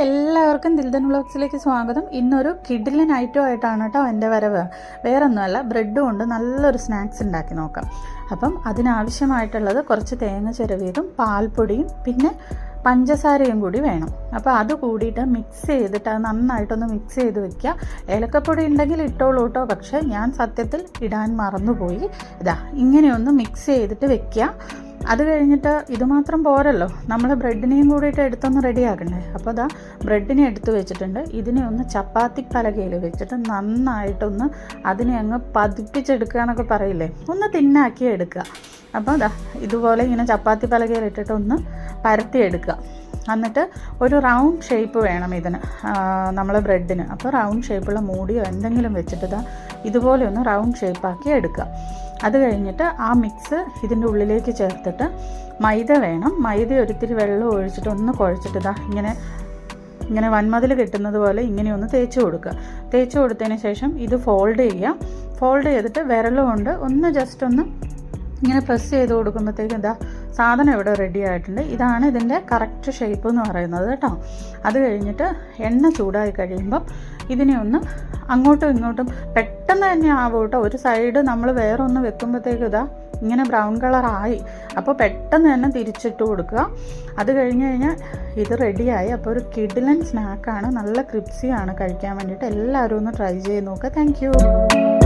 എല്ലാവർക്കും ദിൽദൻ വ്ളോഗ്സിലേക്ക് സ്വാഗതം. ഇന്നൊരു കിഡിലൻ ഐറ്റം ആയിട്ടാണ് കേട്ടോ എൻ്റെ വരവ്. വേറൊന്നുമല്ല, ബ്രെഡ് കൊണ്ട് നല്ലൊരു സ്നാക്സ് ഉണ്ടാക്കി നോക്കാം. അപ്പം അതിനാവശ്യമായിട്ടുള്ളത് കുറച്ച് തേങ്ങ ചിരവിയതും പാൽപ്പൊടിയും പിന്നെ പഞ്ചസാരയും കൂടി വേണം. അപ്പോൾ അത് കൂടിയിട്ട് മിക്സ് ചെയ്തിട്ട് അത് നന്നായിട്ടൊന്ന് മിക്സ് ചെയ്ത് വെക്കുക. ഏലക്കപ്പൊടി ഉണ്ടെങ്കിൽ ഇട്ടോളൂ കേട്ടോ, പക്ഷേ ഞാൻ സത്യത്തിൽ ഇടാൻ മറന്നുപോയി. ഇങ്ങനെയൊന്ന് മിക്സ് ചെയ്തിട്ട് വെക്കുക. അത് കഴിഞ്ഞിട്ട് ഇത് മാത്രം പോരല്ലോ, നമ്മൾ ബ്രെഡിനെയും കൂടിയിട്ട് എടുത്തൊന്ന് റെഡിയാക്കണ്ടേ. അപ്പോൾ ബ്രെഡിനെ എടുത്ത് വെച്ചിട്ടുണ്ട്. ഇതിനെ ഒന്ന് ചപ്പാത്തി പലകയിൽ വെച്ചിട്ട് നന്നായിട്ടൊന്ന് അതിനെ അങ്ങ് പതിപ്പിച്ചെടുക്കുക എന്നൊക്കെ പറയില്ലേ, ഒന്ന് തിന്നാക്കി എടുക്കുക. അപ്പോൾ ഇതുപോലെ ഇങ്ങനെ ചപ്പാത്തി പലകയിൽ ഇട്ടിട്ട് ഒന്ന് പരത്തിയെടുക്കുക. എന്നിട്ട് ഒരു റൗണ്ട് ഷേപ്പ് വേണം ഇതിന്, നമ്മളെ ബ്രെഡിന്. അപ്പോൾ റൗണ്ട് ഷേപ്പുള്ള മൂടിയോ എന്തെങ്കിലും വെച്ചിട്ട് ഇതുപോലെ ഒന്ന് റൗണ്ട് ഷേപ്പാക്കി എടുക്കുക. അത് കഴിഞ്ഞിട്ട് ആ മിക്സ് ഇതിൻ്റെ ഉള്ളിലേക്ക് ചേർത്തിട്ട് മൈദ വേണം. മൈദ ഒരിത്തിരി വെള്ളം ഒഴിച്ചിട്ട് ഒന്ന് കുഴച്ചിട്ട് ഇങ്ങനെ വൻമതിൽ കിട്ടുന്നത് പോലെ ഇങ്ങനെ ഒന്ന് തേച്ച് കൊടുക്കുക. തേച്ച് കൊടുത്തതിന് ശേഷം ഇത് ഫോൾഡ് ചെയ്യുക. ഫോൾഡ് ചെയ്തിട്ട് വിരലുകൊണ്ട് ഒന്ന് ജസ്റ്റ് ഒന്ന് ഇങ്ങനെ പ്രസ് ചെയ്ത് കൊടുക്കുമ്പോഴത്തേക്കും സാധനം ഇവിടെ റെഡി ആയിട്ടുണ്ട്. ഇതാണ് ഇതിൻ്റെ കറക്റ്റ് ഷേപ്പ് എന്ന് പറയുന്നത് കേട്ടോ. അത് കഴിഞ്ഞിട്ട് എണ്ണ ചൂടായി കഴിയുമ്പം ഇതിനെ ഒന്ന് അങ്ങോട്ടും ഇങ്ങോട്ടും പെട്ടെന്ന് തന്നെ ആവും കേട്ടോ. ഒരു സൈഡ് നമ്മൾ വേറെ ഒന്ന് വെക്കുമ്പോഴത്തേക്കും ഇങ്ങനെ ബ്രൗൺ കളറായി. അപ്പോൾ പെട്ടെന്ന് തന്നെ തിരിച്ചിട്ട് കൊടുക്കുക. അത് കഴിഞ്ഞ് കഴിഞ്ഞാൽ ഇത് റെഡിയായി. അപ്പോൾ ഒരു കിഡിലൻ സ്നാക്കാണ്, നല്ല ക്രിപ്സിയാണ് കഴിക്കാൻ വേണ്ടിയിട്ട്. എല്ലാവരും ഒന്ന് ട്രൈ ചെയ്ത് നോക്കുക. താങ്ക്